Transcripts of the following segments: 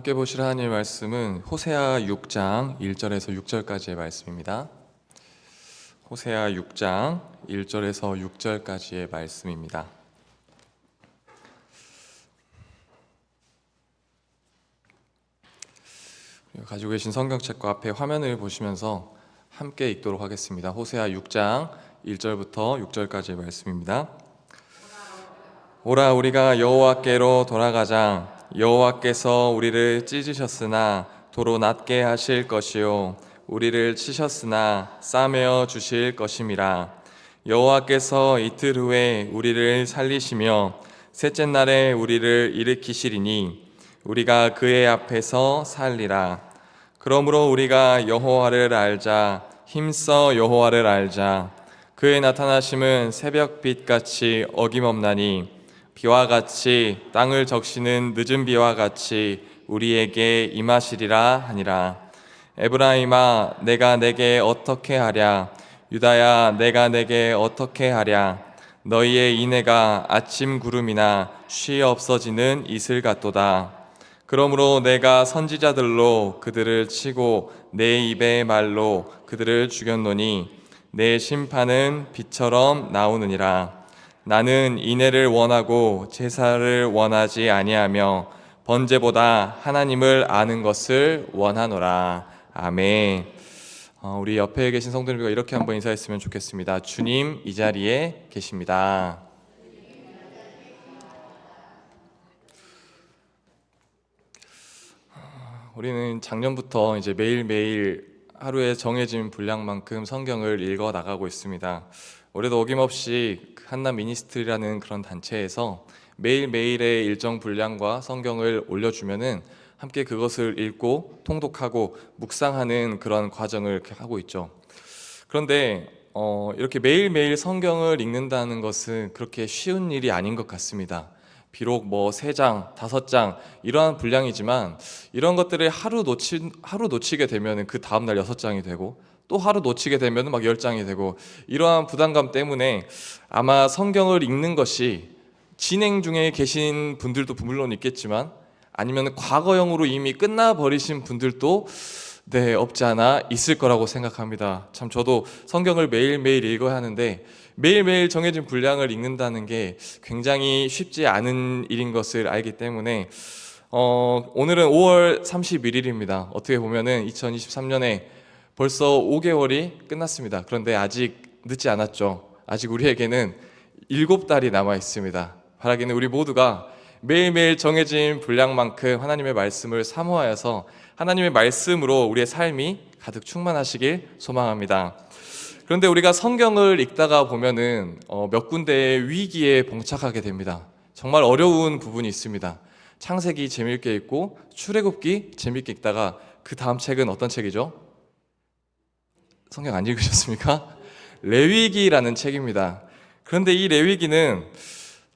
함께 보실 하나님의 말씀은 호세아 6장 1절에서 6절까지의 말씀입니다. 호세아 6장 1절에서 6절까지의 말씀입니다. 가지고 계신 성경책과 앞에 화면을 보시면서 함께 읽도록 하겠습니다. 호세아 6장 1절부터 6절까지의 말씀입니다. 오라 우리가 여호와께로 돌아가자. 여호와께서 우리를 찢으셨으나 도로 낫게 하실 것이요 우리를 치셨으나 싸매어 주실 것임이라. 여호와께서 이틀 후에 우리를 살리시며 셋째 날에 우리를 일으키시리니 우리가 그의 앞에서 살리라. 그러므로 우리가 여호와를 알자. 힘써 여호와를 알자. 그의 나타나심은 새벽빛같이 어김없나니 비와 같이 땅을 적시는 늦은 비와 같이 우리에게 임하시리라 하니라. 에브라임아 내가 내게 어떻게 하랴. 유다야 내가 내게 어떻게 하랴. 너희의 인애가 아침 구름이나 쉬 없어지는 이슬 같도다. 그러므로 내가 선지자들로 그들을 치고 내 입의 말로 그들을 죽였노니 내 심판은 비처럼 나오느니라. 나는 인애를 원하고 제사를 원하지 아니하며 번제보다 하나님을 아는 것을 원하노라. 아멘. 우리 옆에 계신 성도님과 이렇게 한번 인사했으면 좋겠습니다. 주님 이 자리에 계십니다. 우리는 작년부터 이제 매일매일 하루에 정해진 분량만큼 성경을 읽어 나가고 있습니다. 올해도 어김없이 한남 미니스트리라는 그런 단체에서 매일매일의 일정 분량과 성경을 올려주면은 함께 그것을 읽고 통독하고 묵상하는 그런 과정을 이렇게 하고 있죠. 그런데 이렇게 매일매일 성경을 읽는다는 것은 그렇게 쉬운 일이 아닌 것 같습니다. 비록 3장, 5장 이러한 분량이지만 이런 것들을 하루 놓치게 되면 그 다음날 6장이 되고 또 하루 놓치게 되면 막 10장이 되고 이러한 부담감 때문에 아마 성경을 읽는 것이 진행 중에 계신 분들도 물론 있겠지만 아니면 과거형으로 이미 끝나버리신 분들도 없지 않아 있을 거라고 생각합니다. 참 저도 성경을 매일매일 읽어야 하는데 매일매일 정해진 분량을 읽는다는 게 굉장히 쉽지 않은 일인 것을 알기 때문에 오늘은 5월 31일입니다. 어떻게 보면은 2023년에 벌써 5개월이 끝났습니다. 그런데 아직 늦지 않았죠. 아직 우리에게는 7달이 남아 있습니다. 바라기는 우리 모두가 매일매일 정해진 분량만큼 하나님의 말씀을 사모하여서 하나님의 말씀으로 우리의 삶이 가득 충만하시길 소망합니다. 그런데 우리가 성경을 읽다가 보면은 몇 군데의 위기에 봉착하게 됩니다. 정말 어려운 부분이 있습니다. 창세기 재미있게 읽고 출애굽기 재미있게 읽다가 그 다음 책은 어떤 책이죠? 성경 안 읽으셨습니까? 레위기라는 책입니다. 그런데 이 레위기는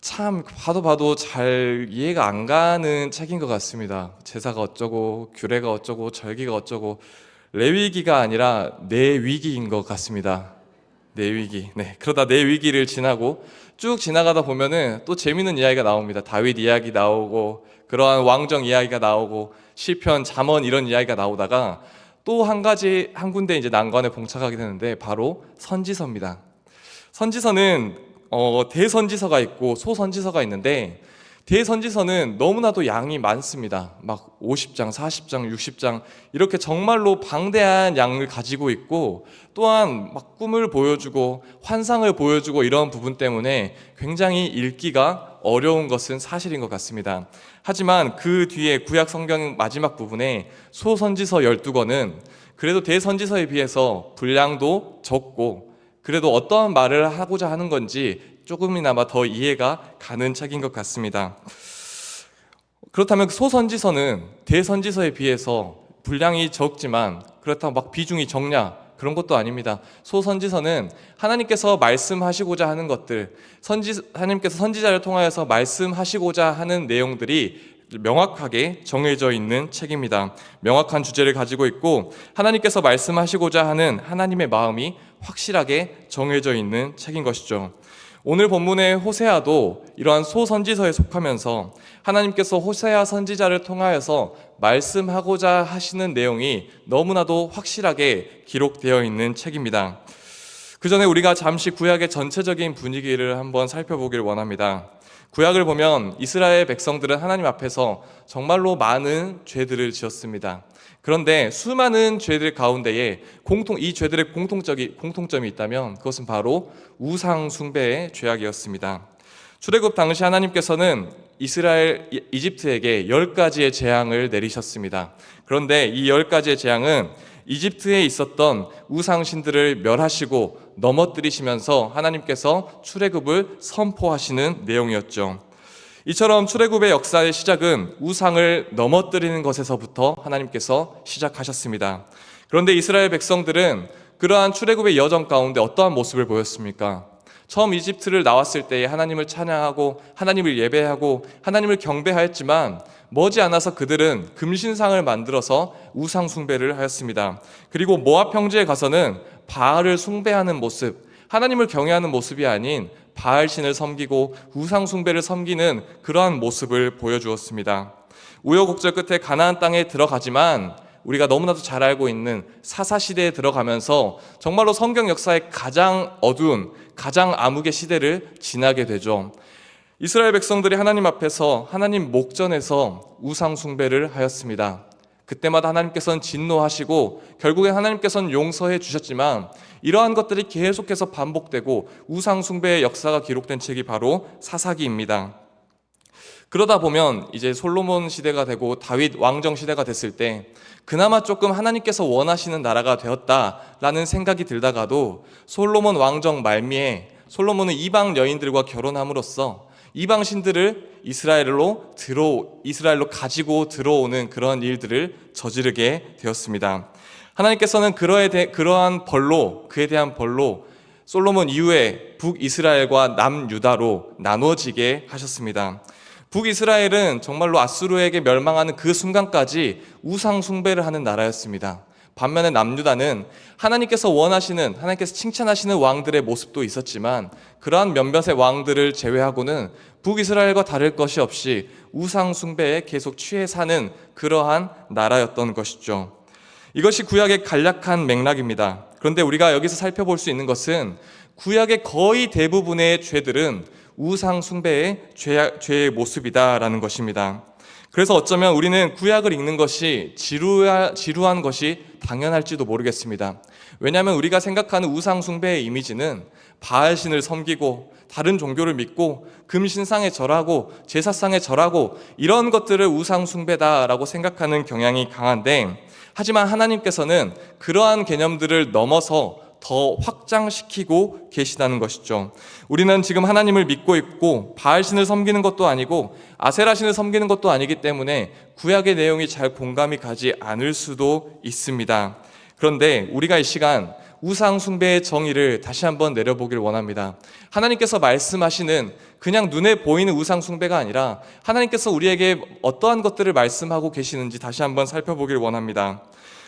참 봐도 잘 이해가 안 가는 책인 것 같습니다. 제사가 어쩌고 규례가 어쩌고 절기가 어쩌고 레위기가 아니라 내 위기인 것 같습니다. 내 위기. 그러다 내 위기를 지나고 쭉 지나가다 보면은 또 재밌는 이야기가 나옵니다. 다윗 이야기 나오고 그러한 왕정 이야기가 나오고 시편, 잠언 이런 이야기가 나오다가 또 한 군데 이제 난관에 봉착하게 되는데 바로 선지서입니다. 선지서는 대선지서가 있고 소선지서가 있는데 대선지서는 너무나도 양이 많습니다. 막 50장, 40장, 60장 이렇게 정말로 방대한 양을 가지고 있고 또한 막 꿈을 보여주고 환상을 보여주고 이런 부분 때문에 굉장히 읽기가 어려운 것은 사실인 것 같습니다. 하지만 그 뒤에 구약 성경 마지막 부분에 소선지서 12권은 그래도 대선지서에 비해서 분량도 적고 그래도 어떠한 말을 하고자 하는 건지 조금이나마 더 이해가 가는 책인 것 같습니다. 그렇다면 소선지서는 대선지서에 비해서 분량이 적지만 그렇다고 막 비중이 적냐? 그런 것도 아닙니다. 소선지서는 하나님께서 말씀하시고자 하는 것들, 하나님께서 선지자를 통하여서 말씀하시고자 하는 내용들이 명확하게 정해져 있는 책입니다. 명확한 주제를 가지고 있고 하나님께서 말씀하시고자 하는 하나님의 마음이 확실하게 정해져 있는 책인 것이죠. 오늘 본문의 호세아도 이러한 소선지서에 속하면서 하나님께서 호세아 선지자를 통하여서 말씀하고자 하시는 내용이 너무나도 확실하게 기록되어 있는 책입니다. 그 전에 우리가 잠시 구약의 전체적인 분위기를 한번 살펴보길 원합니다. 구약을 보면 이스라엘 백성들은 하나님 앞에서 정말로 많은 죄들을 지었습니다. 그런데 수많은 죄들 가운데에 이 죄들의 공통점이 있다면 그것은 바로 우상 숭배의 죄악이었습니다. 출애굽 당시 하나님께서는 이집트에게 10가지의 재앙을 내리셨습니다. 그런데 이 10가지의 재앙은 이집트에 있었던 우상신들을 멸하시고 넘어뜨리시면서 하나님께서 출애굽을 선포하시는 내용이었죠. 이처럼 출애굽의 역사의 시작은 우상을 넘어뜨리는 것에서부터 하나님께서 시작하셨습니다. 그런데 이스라엘 백성들은 그러한 출애굽의 여정 가운데 어떠한 모습을 보였습니까? 처음 이집트를 나왔을 때 하나님을 찬양하고 하나님을 예배하고 하나님을 경배하였지만 머지않아서 그들은 금신상을 만들어서 우상 숭배를 하였습니다. 그리고 모압 평지에 가서는 바알을 숭배하는 모습, 하나님을 경외하는 모습이 아닌 바알신을 섬기고 우상 숭배를 섬기는 그러한 모습을 보여주었습니다. 우여곡절 끝에 가나안 땅에 들어가지만 우리가 너무나도 잘 알고 있는 사사시대에 들어가면서 정말로 성경 역사의 가장 어두운, 가장 암흑의 시대를 지나게 되죠. 이스라엘 백성들이 하나님 앞에서 하나님 목전에서 우상 숭배를 하였습니다. 그때마다 하나님께서는 진노하시고 결국엔 하나님께서는 용서해 주셨지만 이러한 것들이 계속해서 반복되고 우상 숭배의 역사가 기록된 책이 바로 사사기입니다. 그러다 보면 이제 솔로몬 시대가 되고 다윗 왕정 시대가 됐을 때 그나마 조금 하나님께서 원하시는 나라가 되었다라는 생각이 들다가도 솔로몬 왕정 말미에 솔로몬은 이방 여인들과 결혼함으로써 이방 신들을 이스라엘로 가지고 들어오는 그런 일들을 저지르게 되었습니다. 하나님께서는 그에 대한 벌로 솔로몬 이후에 북이스라엘과 남유다로 나눠지게 하셨습니다. 북이스라엘은 정말로 아수르에게 멸망하는 그 순간까지 우상 숭배를 하는 나라였습니다. 반면에 남유다는 하나님께서 칭찬하시는 왕들의 모습도 있었지만 그러한 몇몇의 왕들을 제외하고는 북이스라엘과 다를 것이 없이 우상 숭배에 계속 취해 사는 그러한 나라였던 것이죠. 이것이 구약의 간략한 맥락입니다. 그런데 우리가 여기서 살펴볼 수 있는 것은 구약의 거의 대부분의 죄들은 우상 숭배의 죄의 모습이다라는 것입니다. 그래서 어쩌면 우리는 구약을 읽는 것이 지루한 것이 당연할지도 모르겠습니다. 왜냐하면 우리가 생각하는 우상 숭배의 이미지는 바알신을 섬기고 다른 종교를 믿고 금신상에 절하고 제사상에 절하고 이런 것들을 우상 숭배다라고 생각하는 경향이 강한데, 하지만 하나님께서는 그러한 개념들을 넘어서 더 확장시키고 계시다는 것이죠. 우리는 지금 하나님을 믿고 있고 바알신을 섬기는 것도 아니고 아세라신을 섬기는 것도 아니기 때문에 구약의 내용이 잘 공감이 가지 않을 수도 있습니다. 그런데 우리가 이 시간 우상 숭배의 정의를 다시 한번 내려보길 원합니다. 하나님께서 말씀하시는 그냥 눈에 보이는 우상 숭배가 아니라 하나님께서 우리에게 어떠한 것들을 말씀하고 계시는지 다시 한번 살펴보길 원합니다.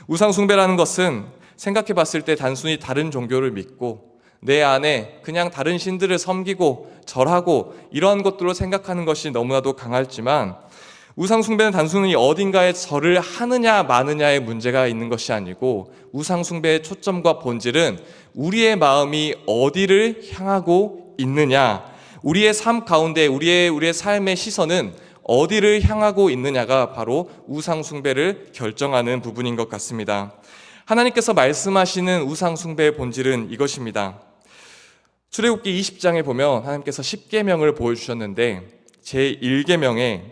우상 숭배라는 것은 생각해 봤을 때 단순히 다른 종교를 믿고 내 안에 그냥 다른 신들을 섬기고 절하고 이러한 것들로 생각하는 것이 너무나도 강할지만, 우상 숭배는 단순히 어딘가에 절을 하느냐 마느냐의 문제가 있는 것이 아니고 우상 숭배의 초점과 본질은 우리의 마음이 어디를 향하고 있느냐, 우리의 삶 가운데 우리의 삶의 시선은 어디를 향하고 있느냐가 바로 우상 숭배를 결정하는 부분인 것 같습니다. 하나님께서 말씀하시는 우상 숭배의 본질은 이것입니다. 출애굽기 20장에 보면 하나님께서 10계명을 보여주셨는데 제1계명에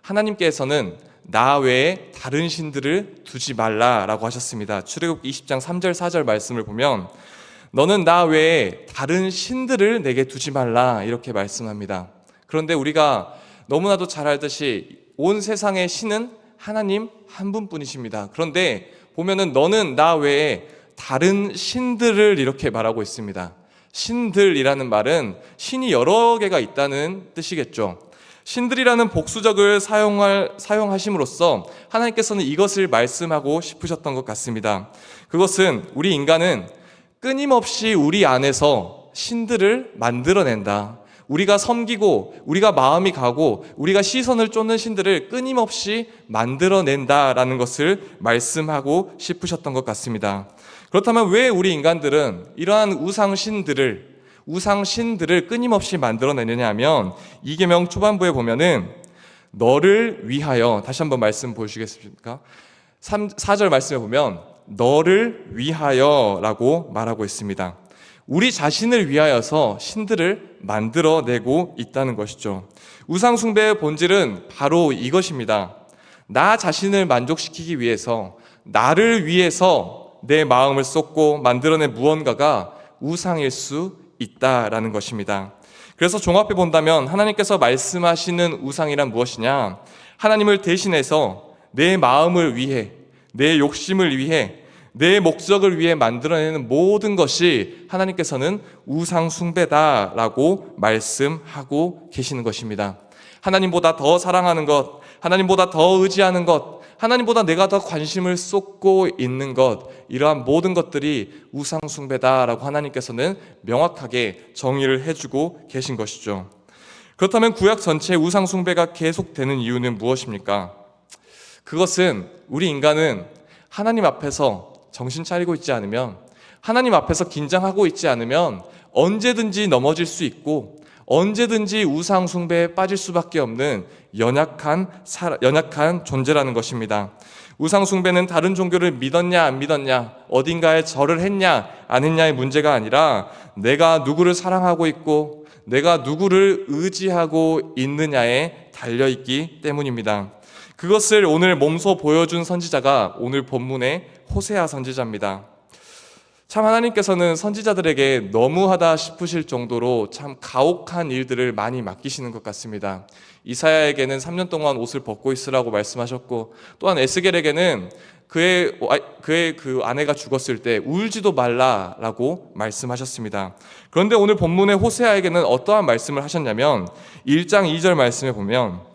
하나님께서는 나 외에 다른 신들을 두지 말라라고 하셨습니다. 출애굽기 20장 3절 4절 말씀을 보면 너는 나 외에 다른 신들을 내게 두지 말라 이렇게 말씀합니다. 그런데 우리가 너무나도 잘 알듯이 온 세상의 신은 하나님 한 분뿐이십니다. 그런데 보면은 너는 나 외에 다른 신들을 이렇게 말하고 있습니다. 신들이라는 말은 신이 여러 개가 있다는 뜻이겠죠. 신들이라는 복수적을 사용하심으로써 하나님께서는 이것을 말씀하고 싶으셨던 것 같습니다. 그것은 우리 인간은 끊임없이 우리 안에서 신들을 만들어낸다. 우리가 섬기고 우리가 마음이 가고 우리가 시선을 쫓는 신들을 끊임없이 만들어낸다라는 것을 말씀하고 싶으셨던 것 같습니다. 그렇다면 왜 우리 인간들은 이러한 우상신들을 끊임없이 만들어내느냐 하면 이계명 초반부에 보면은 너를 위하여, 다시 한번 말씀 보시겠습니까? 4절 말씀에 보면 너를 위하여 라고 말하고 있습니다. 우리 자신을 위하여서 신들을 만들어내고 있다는 것이죠. 우상숭배의 본질은 바로 이것입니다. 나 자신을 만족시키기 위해서, 나를 위해서 내 마음을 쏟고 만들어낸 무언가가 우상일 수 있다라는 것입니다. 그래서 종합해 본다면 하나님께서 말씀하시는 우상이란 무엇이냐? 하나님을 대신해서 내 마음을 위해, 내 욕심을 위해, 내 목적을 위해 만들어내는 모든 것이 하나님께서는 우상 숭배다라고 말씀하고 계시는 것입니다. 하나님보다 더 사랑하는 것, 하나님보다 더 의지하는 것, 하나님보다 내가 더 관심을 쏟고 있는 것, 이러한 모든 것들이 우상 숭배다라고 하나님께서는 명확하게 정의를 해주고 계신 것이죠. 그렇다면 구약 전체에 우상 숭배가 계속되는 이유는 무엇입니까? 그것은 우리 인간은 하나님 앞에서 정신 차리고 있지 않으면, 하나님 앞에서 긴장하고 있지 않으면 언제든지 넘어질 수 있고 언제든지 우상 숭배에 빠질 수밖에 없는 연약한 존재라는 것입니다. 우상 숭배는 다른 종교를 믿었냐 안 믿었냐, 어딘가에 절을 했냐 안 했냐의 문제가 아니라 내가 누구를 사랑하고 있고 내가 누구를 의지하고 있느냐에 달려있기 때문입니다. 그것을 오늘 몸소 보여준 선지자가 오늘 본문의 호세아 선지자입니다. 참 하나님께서는 선지자들에게 너무하다 싶으실 정도로 참 가혹한 일들을 많이 맡기시는 것 같습니다. 이사야에게는 3년 동안 옷을 벗고 있으라고 말씀하셨고, 또한 에스겔에게는 그의 그 아내가 죽었을 때 울지도 말라라고 말씀하셨습니다. 그런데 오늘 본문의 호세아에게는 어떠한 말씀을 하셨냐면 1장 2절 말씀에 보면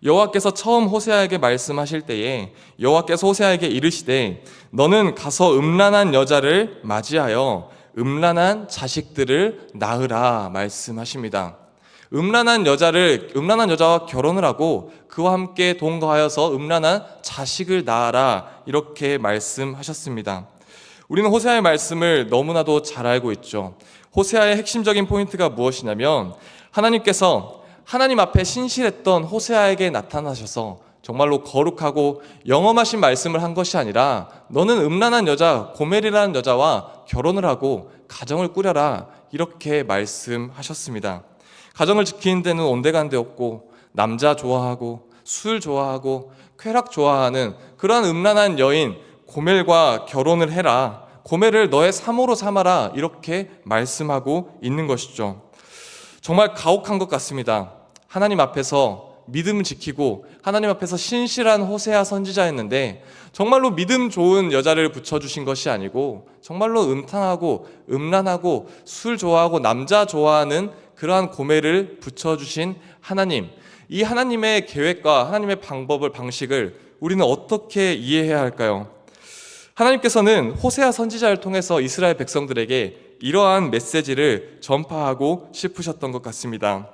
여호와께서 처음 호세아에게 말씀하실 때에 여호와께서 호세아에게 이르시되 너는 가서 음란한 여자를 맞이하여 음란한 자식들을 낳으라 말씀하십니다. 음란한 여자와 결혼을 하고 그와 함께 동거하여서 음란한 자식을 낳아라, 이렇게 말씀하셨습니다. 우리는 호세아의 말씀을 너무나도 잘 알고 있죠. 호세아의 핵심적인 포인트가 무엇이냐면 하나님께서 하나님 앞에 신실했던 호세아에게 나타나셔서 정말로 거룩하고 영험하신 말씀을 한 것이 아니라 너는 음란한 여자 고멜이라는 여자와 결혼을 하고 가정을 꾸려라, 이렇게 말씀하셨습니다. 가정을 지키는 데는 온데간데 없고 남자 좋아하고 술 좋아하고 쾌락 좋아하는 그러한 음란한 여인 고멜과 결혼을 해라, 고멜을 너의 사모로 삼아라, 이렇게 말씀하고 있는 것이죠. 정말 가혹한 것 같습니다. 하나님 앞에서 믿음 지키고 하나님 앞에서 신실한 호세아 선지자였는데 정말로 믿음 좋은 여자를 붙여주신 것이 아니고 정말로 음탕하고 음란하고 술 좋아하고 남자 좋아하는 그러한 고멜을 붙여주신 하나님, 이 하나님의 계획과 하나님의 방식을 우리는 어떻게 이해해야 할까요? 하나님께서는 호세아 선지자를 통해서 이스라엘 백성들에게 이러한 메시지를 전파하고 싶으셨던 것 같습니다.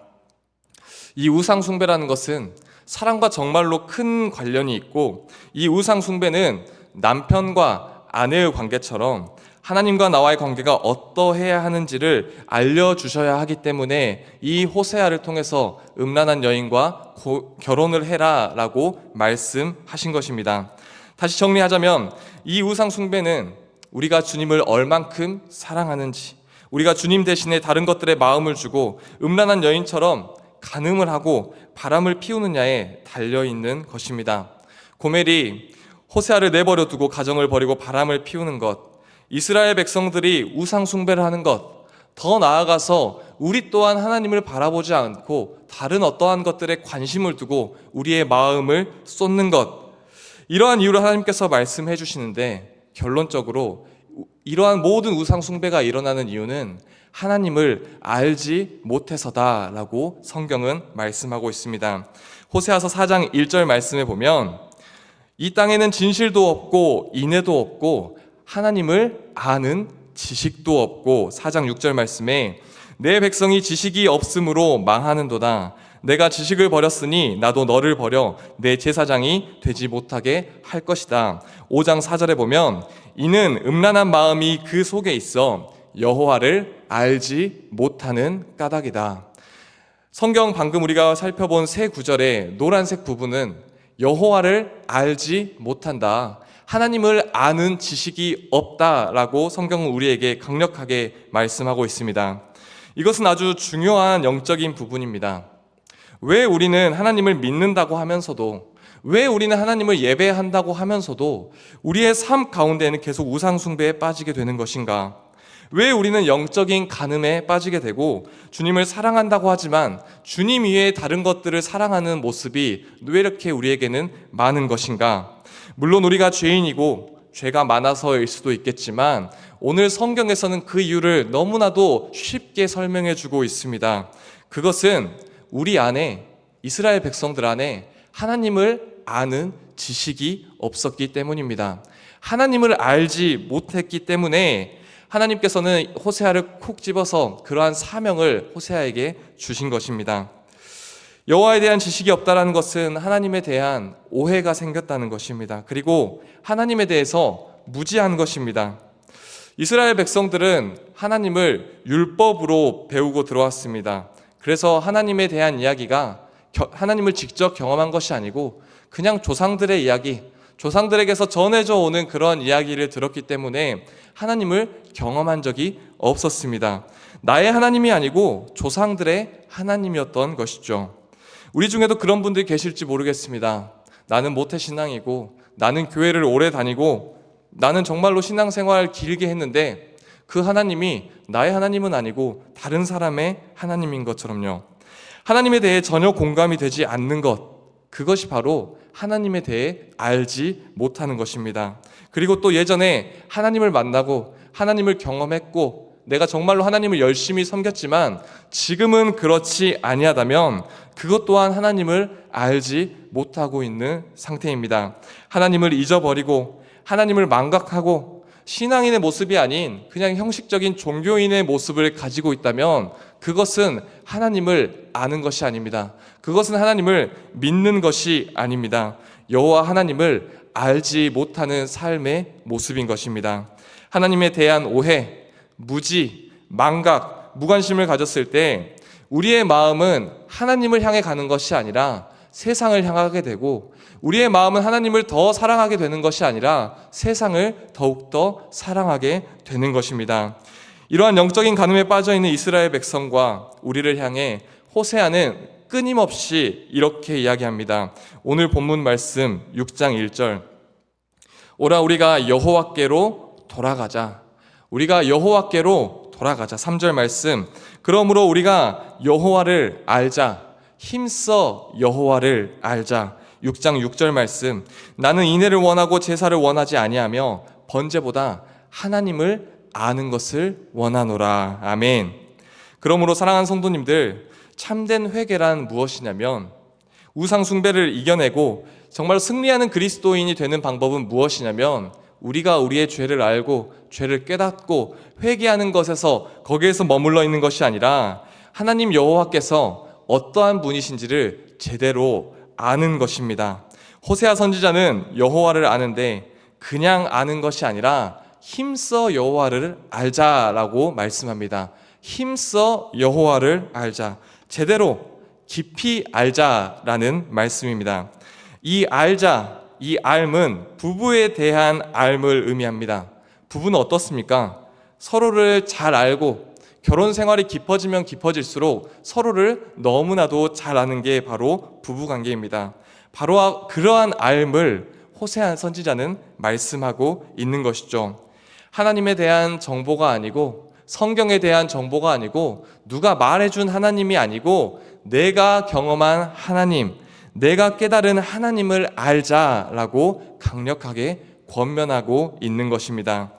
이 우상 숭배라는 것은 사랑과 정말로 큰 관련이 있고, 이 우상 숭배는 남편과 아내의 관계처럼 하나님과 나와의 관계가 어떠해야 하는지를 알려주셔야 하기 때문에 이 호세아를 통해서 음란한 여인과 결혼을 해라 라고 말씀하신 것입니다. 다시 정리하자면 이 우상 숭배는 우리가 주님을 얼만큼 사랑하는지, 우리가 주님 대신에 다른 것들에 마음을 주고 음란한 여인처럼 간음을 하고 바람을 피우느냐에 달려있는 것입니다. 고멜이 호세아를 내버려 두고 가정을 버리고 바람을 피우는 것, 이스라엘 백성들이 우상 숭배를 하는 것, 더 나아가서 우리 또한 하나님을 바라보지 않고 다른 어떠한 것들에 관심을 두고 우리의 마음을 쏟는 것, 이러한 이유로 하나님께서 말씀해 주시는데 결론적으로 이러한 모든 우상 숭배가 일어나는 이유는 하나님을 알지 못해서다라고 성경은 말씀하고 있습니다. 호세아서 4장 1절 말씀에 보면 이 땅에는 진실도 없고 인애도 없고 하나님을 아는 지식도 없고 4장 6절 말씀에 내 백성이 지식이 없으므로 망하는도다. 내가 지식을 버렸으니 나도 너를 버려 내 제사장이 되지 못하게 할 것이다. 5장 4절에 보면 이는 음란한 마음이 그 속에 있어 여호와를 알지 못하는 까닭이다. 성경 방금 우리가 살펴본 세 구절의 노란색 부분은 여호와를 알지 못한다, 하나님을 아는 지식이 없다라고 성경은 우리에게 강력하게 말씀하고 있습니다. 이것은 아주 중요한 영적인 부분입니다. 왜 우리는 하나님을 믿는다고 하면서도, 왜 우리는 하나님을 예배한다고 하면서도 우리의 삶 가운데는 계속 우상 숭배에 빠지게 되는 것인가? 왜 우리는 영적인 간음에 빠지게 되고 주님을 사랑한다고 하지만 주님 이외에 다른 것들을 사랑하는 모습이 왜 이렇게 우리에게는 많은 것인가? 물론 우리가 죄인이고 죄가 많아서일 수도 있겠지만 오늘 성경에서는 그 이유를 너무나도 쉽게 설명해 주고 있습니다. 그것은 우리 안에, 이스라엘 백성들 안에 하나님을 아는 지식이 없었기 때문입니다. 하나님을 알지 못했기 때문에 하나님께서는 호세아를 콕 집어서 그러한 사명을 호세아에게 주신 것입니다. 여호와에 대한 지식이 없다는 것은 하나님에 대한 오해가 생겼다는 것입니다. 그리고 하나님에 대해서 무지한 것입니다. 이스라엘 백성들은 하나님을 율법으로 배우고 들어왔습니다. 그래서 하나님에 대한 이야기가 하나님을 직접 경험한 것이 아니고 그냥 조상들의 이야기, 조상들에게서 전해져 오는 그런 이야기를 들었기 때문에 하나님을 경험한 적이 없었습니다. 나의 하나님이 아니고 조상들의 하나님이었던 것이죠. 우리 중에도 그런 분들이 계실지 모르겠습니다. 나는 모태신앙이고 나는 교회를 오래 다니고 나는 정말로 신앙생활 길게 했는데 그 하나님이 나의 하나님은 아니고 다른 사람의 하나님인 것처럼요. 하나님에 대해 전혀 공감이 되지 않는 것, 그것이 바로 하나님에 대해 알지 못하는 것입니다. 그리고 또 예전에 하나님을 만나고 하나님을 경험했고 내가 정말로 하나님을 열심히 섬겼지만 지금은 그렇지 아니하다면 그것 또한 하나님을 알지 못하고 있는 상태입니다. 하나님을 잊어버리고 하나님을 망각하고 신앙인의 모습이 아닌 그냥 형식적인 종교인의 모습을 가지고 있다면 그것은 하나님을 아는 것이 아닙니다. 그것은 하나님을 믿는 것이 아닙니다. 여호와 하나님을 알지 못하는 삶의 모습인 것입니다. 하나님에 대한 오해, 무지, 망각, 무관심을 가졌을 때 우리의 마음은 하나님을 향해 가는 것이 아니라 세상을 향하게 되고 우리의 마음은 하나님을 더 사랑하게 되는 것이 아니라 세상을 더욱더 사랑하게 되는 것입니다. 이러한 영적인 간음에 빠져있는 이스라엘 백성과 우리를 향해 호세아는 끊임없이 이렇게 이야기합니다. 오늘 본문 말씀 6장 1절, 오라 우리가 여호와께로 돌아가자. 우리가 여호와께로 돌아가자. 3절 말씀, 그러므로 우리가 여호와를 알자. 힘써 여호와를 알자. 6장 6절 말씀, 나는 인애를 원하고 제사를 원하지 아니하며 번제보다 하나님을 아는 것을 원하노라. 아멘. 그러므로 사랑하는 성도님들, 참된 회개란 무엇이냐면 우상 숭배를 이겨내고 정말 승리하는 그리스도인이 되는 방법은 무엇이냐면 우리가 우리의 죄를 알고 죄를 깨닫고 회개하는 것에서 거기에서 머물러 있는 것이 아니라 하나님 여호와께서 어떠한 분이신지를 제대로 아는 것입니다. 호세아 선지자는 여호와를 아는데 그냥 아는 것이 아니라 힘써 여호와를 알자라고 말씀합니다. 힘써 여호와를 알자. 제대로 깊이 알자라는 말씀입니다. 이 알자, 이 알은 부부에 대한 알을 의미합니다. 부부는 어떻습니까? 서로를 잘 알고 결혼 생활이 깊어지면 깊어질수록 서로를 너무나도 잘 아는 게 바로 부부 관계입니다. 바로 그러한 알을 호세아 선지자는 말씀하고 있는 것이죠. 하나님에 대한 정보가 아니고 성경에 대한 정보가 아니고 누가 말해준 하나님이 아니고 내가 경험한 하나님, 내가 깨달은 하나님을 알자라고 강력하게 권면하고 있는 것입니다.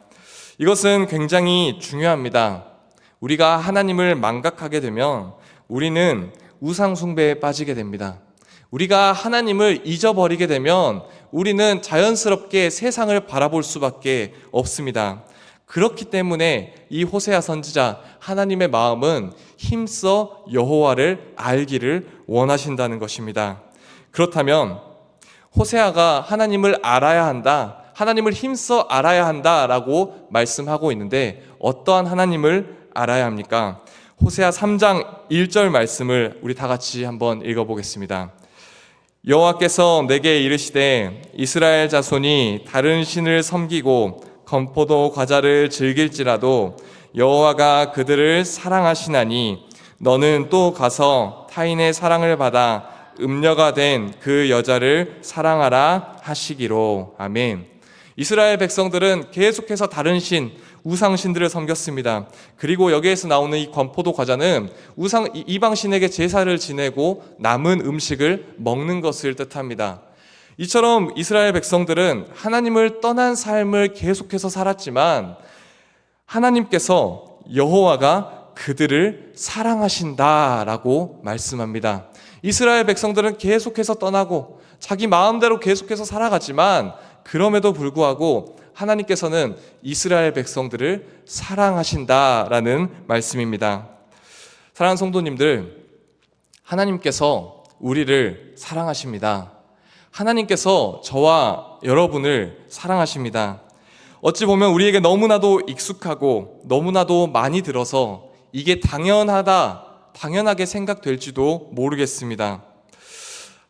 이것은 굉장히 중요합니다. 우리가 하나님을 망각하게 되면 우리는 우상 숭배에 빠지게 됩니다. 우리가 하나님을 잊어버리게 되면 우리는 자연스럽게 세상을 바라볼 수밖에 없습니다. 그렇기 때문에 이 호세아 선지자, 하나님의 마음은 힘써 여호와를 알기를 원하신다는 것입니다. 그렇다면 호세아가 하나님을 알아야 한다, 하나님을 힘써 알아야 한다라고 말씀하고 있는데 어떠한 하나님을 알아야 합니까? 호세아 3장 1절 말씀을 우리 다 같이 한번 읽어보겠습니다. 여호와께서 내게 이르시되 이스라엘 자손이 다른 신을 섬기고 건포도 과자를 즐길지라도 여호와가 그들을 사랑하시나니 너는 또 가서 타인의 사랑을 받아 음녀가 된 그 여자를 사랑하라 하시기로. 아멘. 이스라엘 백성들은 계속해서 다른 신, 우상신들을 섬겼습니다. 그리고 여기에서 나오는 이 건포도 과자는 이방신에게 제사를 지내고 남은 음식을 먹는 것을 뜻합니다. 이처럼 이스라엘 백성들은 하나님을 떠난 삶을 계속해서 살았지만 하나님께서 여호와가 그들을 사랑하신다라고 말씀합니다. 이스라엘 백성들은 계속해서 떠나고 자기 마음대로 계속해서 살아갔지만 그럼에도 불구하고 하나님께서는 이스라엘 백성들을 사랑하신다라는 말씀입니다. 사랑하는 성도님들, 하나님께서 우리를 사랑하십니다. 하나님께서 저와 여러분을 사랑하십니다. 어찌 보면 우리에게 너무나도 익숙하고 너무나도 많이 들어서 이게 당연하게 생각될지도 모르겠습니다.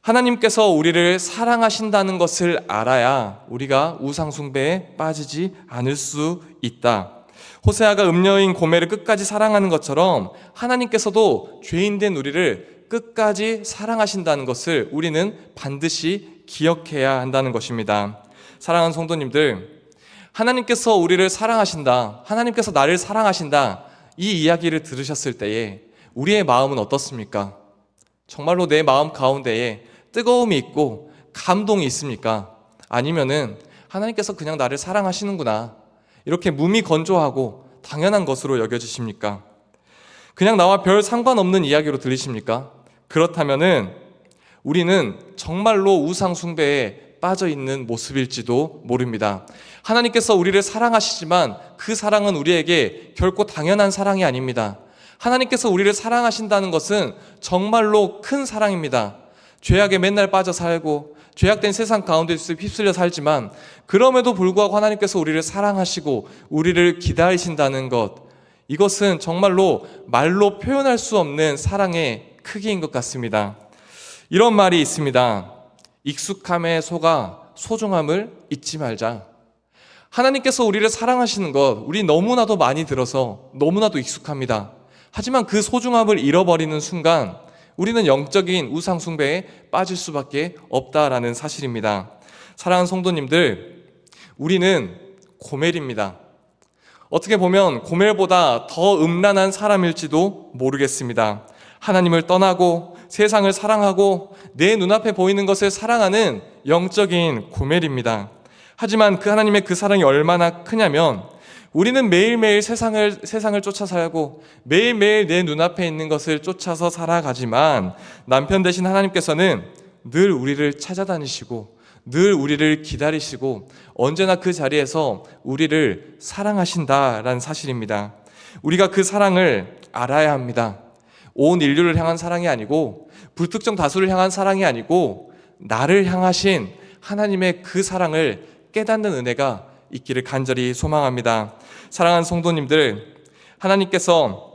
하나님께서 우리를 사랑하신다는 것을 알아야 우리가 우상숭배에 빠지지 않을 수 있다. 호세아가 음녀인 고멜을 끝까지 사랑하는 것처럼 하나님께서도 죄인된 우리를 끝까지 사랑하신다는 것을 우리는 반드시 기억해야 한다는 것입니다. 사랑하는 성도님들, 하나님께서 우리를 사랑하신다, 하나님께서 나를 사랑하신다, 이 이야기를 들으셨을 때에 우리의 마음은 어떻습니까? 정말로 내 마음 가운데에 뜨거움이 있고 감동이 있습니까? 아니면은 하나님께서 그냥 나를 사랑하시는구나, 이렇게 무미건조하고 당연한 것으로 여겨지십니까? 그냥 나와 별 상관없는 이야기로 들리십니까? 그렇다면은 우리는 정말로 우상 숭배에 빠져 있는 모습일지도 모릅니다. 하나님께서 우리를 사랑하시지만 그 사랑은 우리에게 결코 당연한 사랑이 아닙니다. 하나님께서 우리를 사랑하신다는 것은 정말로 큰 사랑입니다. 죄악에 맨날 빠져 살고 죄악된 세상 가운데서 휩쓸려 살지만 그럼에도 불구하고 하나님께서 우리를 사랑하시고 우리를 기다리신다는 것, 이것은 정말로 말로 표현할 수 없는 사랑의 크기인 것 같습니다. 이런 말이 있습니다. 익숙함에 속아 소중함을 잊지 말자. 하나님께서 우리를 사랑하시는 것, 우리 너무나도 많이 들어서 너무나도 익숙합니다. 하지만 그 소중함을 잃어버리는 순간 우리는 영적인 우상숭배에 빠질 수밖에 없다라는 사실입니다. 사랑하는 성도님들, 우리는 고멜입니다. 어떻게 보면 고멜보다 더 음란한 사람일지도 모르겠습니다. 하나님을 떠나고 세상을 사랑하고 내 눈앞에 보이는 것을 사랑하는 영적인 고멜입니다. 하지만 그 하나님의 그 사랑이 얼마나 크냐면 우리는 매일매일 세상을 쫓아 살고 매일매일 내 눈앞에 있는 것을 쫓아서 살아가지만 남편 되신 하나님께서는 늘 우리를 찾아다니시고 늘 우리를 기다리시고 언제나 그 자리에서 우리를 사랑하신다라는 사실입니다. 우리가 그 사랑을 알아야 합니다. 온 인류를 향한 사랑이 아니고 불특정 다수를 향한 사랑이 아니고 나를 향하신 하나님의 그 사랑을 깨닫는 은혜가 있기를 간절히 소망합니다. 사랑하는 성도님들, 하나님께서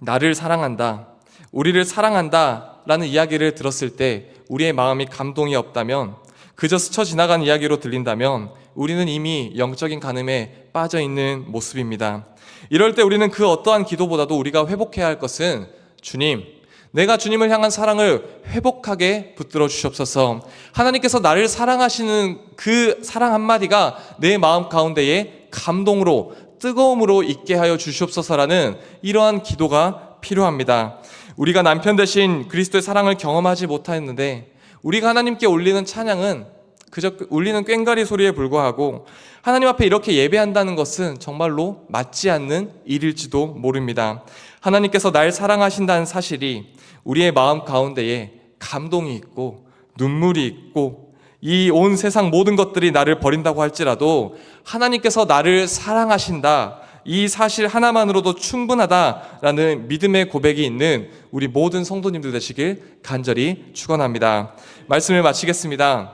나를 사랑한다, 우리를 사랑한다 라는 이야기를 들었을 때 우리의 마음이 감동이 없다면, 그저 스쳐 지나간 이야기로 들린다면 우리는 이미 영적인 간음에 빠져 있는 모습입니다. 이럴 때 우리는 그 어떠한 기도보다도 우리가 회복해야 할 것은 주님, 내가 주님을 향한 사랑을 회복하게 붙들어 주시옵소서. 하나님께서 나를 사랑하시는 그 사랑 한마디가 내 마음 가운데에 감동으로 뜨거움으로 있게 하여 주시옵소서라는 이러한 기도가 필요합니다. 우리가 남편 대신 그리스도의 사랑을 경험하지 못했는데 우리가 하나님께 올리는 찬양은 그저 울리는 꽹과리 소리에 불과하고 하나님 앞에 이렇게 예배한다는 것은 정말로 맞지 않는 일일지도 모릅니다. 하나님께서 날 사랑하신다는 사실이 우리의 마음 가운데에 감동이 있고 눈물이 있고 이 온 세상 모든 것들이 나를 버린다고 할지라도 하나님께서 나를 사랑하신다, 이 사실 하나만으로도 충분하다라는 믿음의 고백이 있는 우리 모든 성도님들 되시길 간절히 축원합니다. 말씀을 마치겠습니다.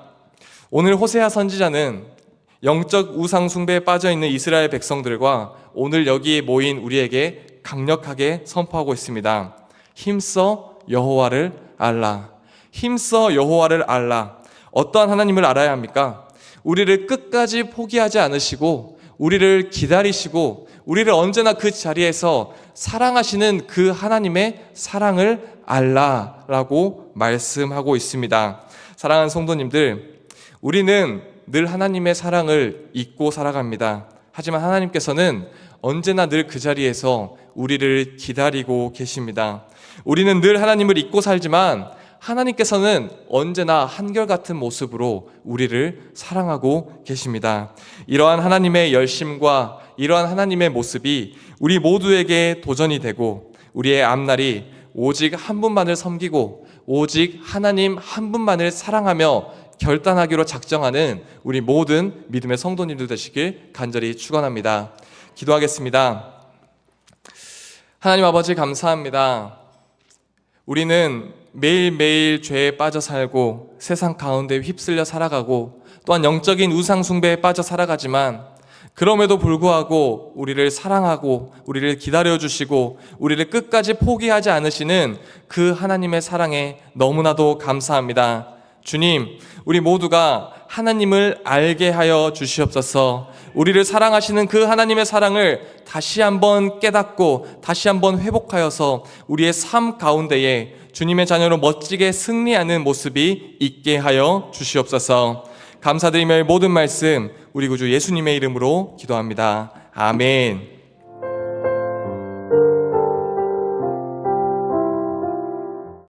오늘 호세아 선지자는 영적 우상 숭배에 빠져 있는 이스라엘 백성들과 오늘 여기에 모인 우리에게 강력하게 선포하고 있습니다. 힘써 여호와를 알라. 힘써 여호와를 알라. 어떠한 하나님을 알아야 합니까? 우리를 끝까지 포기하지 않으시고 우리를 기다리시고 우리를 언제나 그 자리에서 사랑하시는 그 하나님의 사랑을 알라라고 말씀하고 있습니다. 사랑하는 성도님들, 우리는 늘 하나님의 사랑을 잊고 살아갑니다. 하지만 하나님께서는 언제나 늘 그 자리에서 우리를 기다리고 계십니다. 우리는 늘 하나님을 잊고 살지만 하나님께서는 언제나 한결같은 모습으로 우리를 사랑하고 계십니다. 이러한 하나님의 열심과 이러한 하나님의 모습이 우리 모두에게 도전이 되고 우리의 앞날이 오직 한 분만을 섬기고 오직 하나님 한 분만을 사랑하며 결단하기로 작정하는 우리 모든 믿음의 성도님들 되시길 간절히 축원합니다. 기도하겠습니다. 하나님 아버지 감사합니다. 우리는 매일매일 죄에 빠져 살고 세상 가운데 휩쓸려 살아가고 또한 영적인 우상 숭배에 빠져 살아가지만 그럼에도 불구하고 우리를 사랑하고 우리를 기다려주시고 우리를 끝까지 포기하지 않으시는 그 하나님의 사랑에 너무나도 감사합니다. 주님, 우리 모두가 하나님을 알게 하여 주시옵소서. 우리를 사랑하시는 그 하나님의 사랑을 다시 한번 깨닫고 다시 한번 회복하여서 우리의 삶 가운데에 주님의 자녀로 멋지게 승리하는 모습이 있게 하여 주시옵소서. 감사드리며 모든 말씀 우리 구주 예수님의 이름으로 기도합니다. 아멘.